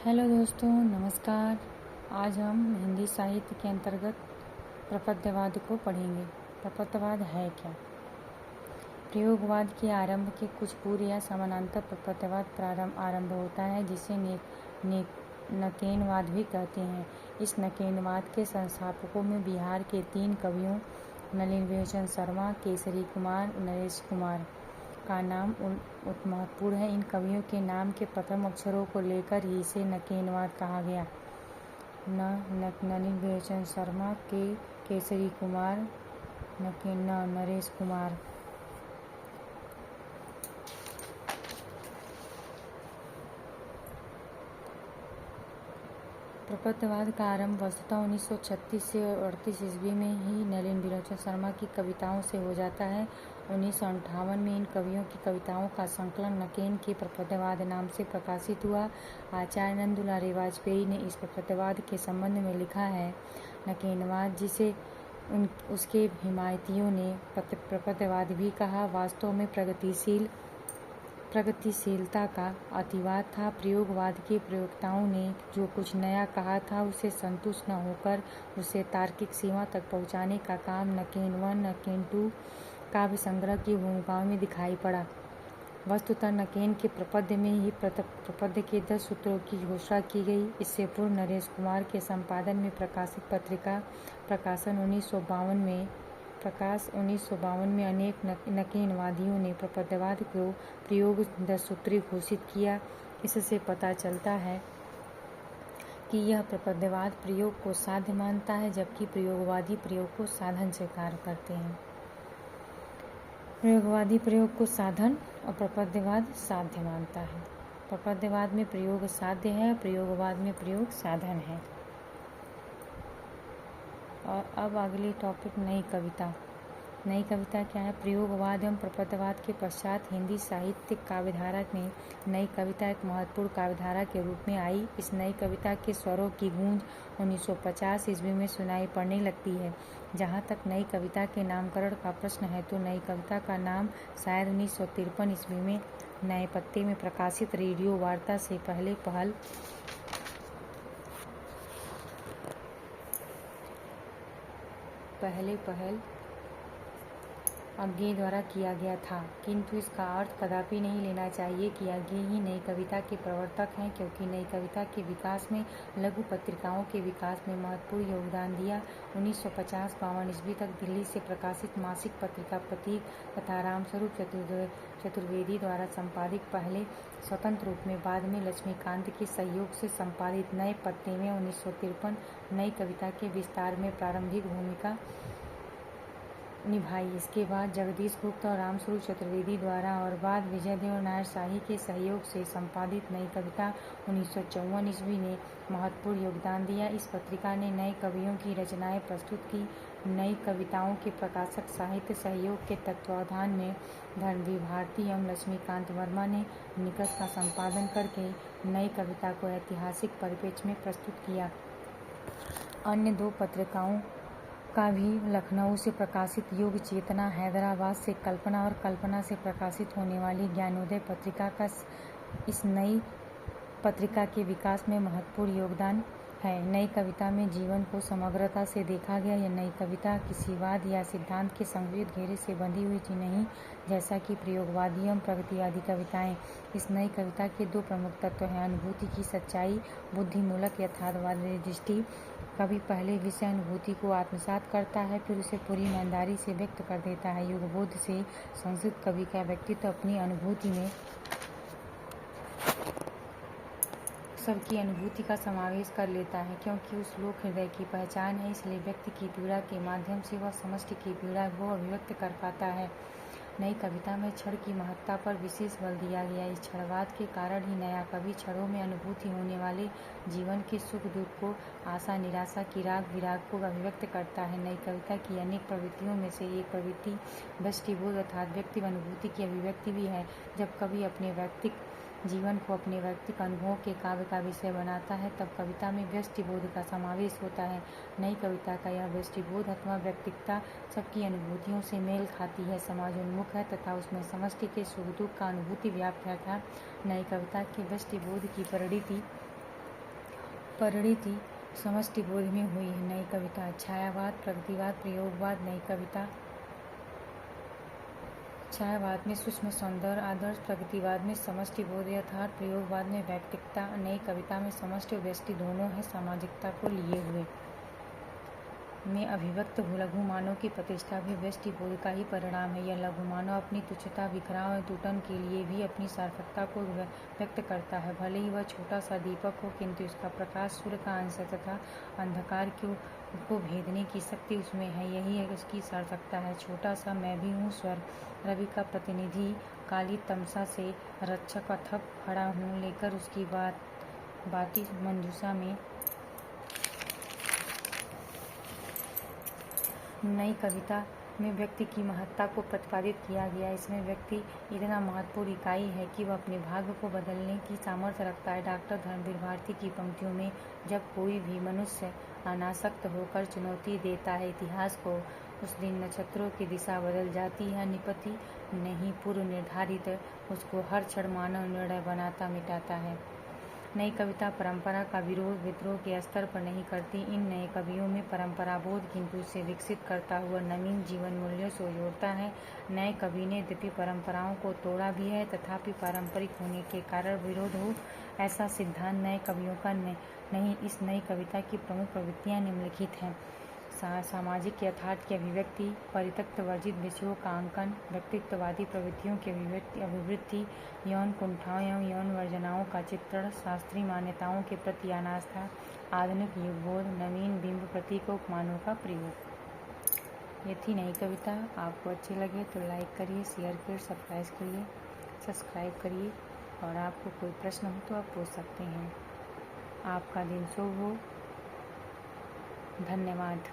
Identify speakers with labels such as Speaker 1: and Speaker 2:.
Speaker 1: Hello दोस्तों, नमस्कार। आज हम हिंदी साहित्य के अंतर्गत प्रपद्यवाद को पढ़ेंगे। प्रपद्यवाद है क्या? प्रयोगवाद के आरंभ के कुछ पूर्व या समानांतर प्रपद्यवाद आरंभ होता है, जिसे नकेनवाद भी कहते हैं। इस नकेनवाद के संस्थापकों में बिहार के 3 कवियों नलिन विलोचन शर्मा, केसरी कुमार, नरेश कुमार का नाम महत्वपूर्ण है। इन कवियों के नाम के प्रथम अक्षरों को लेकर ही इसे नकेनवाद कहा गया। नलिन विलोचन शर्मा, केसरी कुमार, नरेश कुमार। प्रपद्यवाद का आरंभ वस्तुतः 1936 से 38 ईस्वी में ही नलिन विलोचन शर्मा की कविताओं से हो जाता है। 1958 में इन कवियों की कविताओं का संकलन नकेन के प्रपद्यवाद नाम से प्रकाशित हुआ। आचार्य नंद दुलारी वाजपेयी ने इस प्रपद्यवाद के संबंध में लिखा है, नकेनवाद, जिसे उसके हिमायतियों ने प्रपद्यवाद भी कहा, वास्तव में प्रगतिशीलता का अतिवाद था। प्रयोगवाद के प्रयोक्ताओं ने जो कुछ नया कहा था, उससे संतुष्ट न होकर उसे तार्किक सीमा तक पहुंचाने का काम नकेन 1, नकेन 2 काव्य संग्रह की भूमिकाओं में दिखाई पड़ा। वस्तुतः नकेन के प्रपद्य में ही प्रपद्य के 10 सूत्रों की घोषणा की गई। इससे पूर्व नरेश कुमार के संपादन में प्रकाशित पत्रिका प्रकाशन 1952 में अनेक नकेनवादियों ने प्रपद्यवाद को प्रयोग 10 सूत्री घोषित किया। इससे पता चलता है कि यह प्रपद्यवाद प्रयोग को साध्य मानता है, जबकि प्रयोगवादी प्रयोग को साधन स्वीकार करते हैं। प्रयोगवादी प्रयोग को साधन और प्रपद्यवाद साध्य मानता है। प्रपद्यवाद में प्रयोग साध्य है, प्रयोगवाद में प्रयोग साधन है। और अब अगली टॉपिक नई कविता। नई कविता क्या है? प्रयोगवाद एवं प्रपद्यवाद के पश्चात हिंदी साहित्यिक काव्यधारा में नई कविता एक महत्वपूर्ण काव्यधारा के रूप में आई। इस नई कविता के स्वरों की गूंज 1950 ईस्वी में सुनाई पड़ने लगती है। जहाँ तक नई कविता के नामकरण का प्रश्न है, तो नई कविता का नाम शायद 1953 ईस्वी में नए पत्ते में प्रकाशित रेडियो वार्ता से पहले पहल अज्ञे द्वारा किया गया था, किंतु इसका अर्थ कदापि नहीं लेना चाहिए कि अज्ञे ही नई कविता के प्रवर्तक हैं, क्योंकि नई कविता के विकास में लघु पत्रिकाओं के विकास में महत्वपूर्ण योगदान दिया। 1950-52 ईस्वी तक दिल्ली से प्रकाशित मासिक पत्रिका प्रतीक तथा रामस्वरूप चतुर्वेदी द्वारा संपादित पहले स्वतंत्र रूप में, बाद में लक्ष्मीकांत के सहयोग से संपादित नए पत्ते में 1953 नई कविता के विस्तार में प्रारंभिक भूमिका निभाई। इसके बाद जगदीश गुप्त और रामस्वरूप चतुर्वेदी द्वारा और बाद विजयदेव नायर शाही के सहयोग से संपादित नई कविता 1954 ईस्वी ने महत्वपूर्ण योगदान दिया। इस पत्रिका ने नए कवियों की रचनाएं प्रस्तुत की। नई कविताओं के प्रकाशक साहित्य सहयोग के तत्वावधान में धर्मवीर भारती एवं लक्ष्मीकांत वर्मा ने निकट का संपादन करके नई कविता को ऐतिहासिक परिप्रेक्ष्य में प्रस्तुत किया। अन्य 2 पत्रिकाओं का भी लखनऊ से प्रकाशित युग चेतना, हैदराबाद से कल्पना और कल्पना से प्रकाशित होने वाली ज्ञानोदय पत्रिका का इस नई पत्रिका के विकास में महत्वपूर्ण योगदान है। नई कविता में जीवन को समग्रता से देखा गया। यह नई कविता किसी वाद या सिद्धांत के संकुचित घेरे से बंधी हुई थी नहीं, जैसा कि प्रयोगवादी एवं प्रगतिवादी कविताएं। इस नई कविता के 2 प्रमुख तत्व हैं: अनुभूति की सच्चाई, बुद्धिमूलक यथार्थवादी दृष्टि। कवि पहले विषय अनुभूति को आत्मसात करता है, फिर उसे पूरी ईमानदारी से व्यक्त कर देता है। युगबोध से संस्कृत कवि का व्यक्तित्व अपनी अनुभूति में सबकी अनुभूति का समावेश कर लेता है, क्योंकि उस लोक हृदय की पहचान है। इसलिए व्यक्ति की पीड़ा के माध्यम से वह समष्टि की पीड़ा को अभिव्यक्त कर पाता है। नई कविता में क्षण की महत्ता पर विशेष बल दिया गया। इस क्षणवाद के कारण ही नया कवि क्षणों में अनुभूति होने वाले जीवन के सुख दुख को, आशा निराशा की राग विराग को अभिव्यक्त करता है। नई कविता की अनेक प्रवृत्तियों में से एक प्रवृत्ति व्यष्टिबोध अर्थात व्यक्ति अनुभूति की अभिव्यक्ति भी है। जब कवि अपने व्यक्तिक जीवन को अपने व्यक्तिगत अनुभवों के काव्य का विषय बनाता है, तब कविता में व्यष्टिबोध का समावेश होता है। नई कविता का यह व्यष्टिबोध अथवा व्यक्तिकता सबकी अनुभूतियों से मेल खाती है, समाजोन्मुख है तथा उसमें समष्टि के सुख दुख का अनुभूति व्याप्त है। नई कविता के व्यष्टिबोध की परिणति परिणति समष्टि बोध में हुई है। नई कविता छायावाद, प्रगतिवाद, प्रयोगवाद। नई कविता छायावाद में सूक्ष्म सौंदर्य आदर्श, प्रगतिवाद में समष्टि बोध यथार्थ, प्रयोगवाद में वैयक्तिकता। नई कविता में समष्टि और व्यष्टि दोनों है, सामाजिकता को लिए हुए। में अभिव्यक्त लघु मानव की प्रतिष्ठा भी व्यष्टि बोध का ही परिणाम है। यह लघु मानव अपनी तुच्छता, बिखराव और टूटन के लिए भी अपनी सार्थकता को व्यक्त करता है। भले ही वह छोटा सा दीपक हो, किंतु इसका प्रकाश सूर्य का अंश है तथा अंधकार को भेदने की शक्ति उसमें है। यही उसकी सार्थकता है। छोटा सा मैं भी हूँ स्वर, रवि का प्रतिनिधि, काली तमसा से रक्षक अथक खड़ा हूँ, लेकर उसकी बाती मंजूषा में। नई कविता में व्यक्ति की महत्ता को प्रतिपादित किया गया। इसमें व्यक्ति इतना महत्वपूर्ण इकाई है कि वह अपने भाग्य को बदलने की सामर्थ्य रखता है। डॉक्टर धर्मवीर भारती की पंक्तियों में, जब कोई भी मनुष्य अनासक्त होकर चुनौती देता है इतिहास को, उस दिन नक्षत्रों की दिशा बदल जाती है। निपति नहीं पूर्व निर्धारित, उसको हर क्षण मानव निर्णय बनाता मिटाता है। नई कविता परंपरा का विरोध विद्रोह के स्तर पर नहीं करती। इन नए कवियों में परंपरा बोध, किंतु उसे विकसित करता हुआ नवीन जीवन मूल्यों से जोड़ता है। नए कवि ने यद्यपि परंपराओं को तोड़ा भी है, तथापि पारंपरिक होने के कारण विरोध हो, ऐसा सिद्धांत नए कवियों का नहीं। इस नई कविता की प्रमुख प्रवृत्तियाँ निम्नलिखित हैं। सामाजिक यथार्थ की अभिव्यक्ति, परित्यक्त वर्जित विषयों का अंकन, व्यक्तित्ववादी प्रवृत्तियों की अभिवृद्धि, यौन कुंठाओं एवं यौन वर्जनाओं का चित्रण, शास्त्रीय मान्यताओं के प्रति अनास्था, आधुनिक युगबोध, नवीन बिंब प्रतीकों उपमानों का प्रयोग। ये थी नई कविता। आपको अच्छी लगे तो लाइक करिए, शेयर करिए, सब्सक्राइब करिए और आपको कोई प्रश्न हो तो आप पूछ सकते हैं। आपका दिन शुभ हो। धन्यवाद।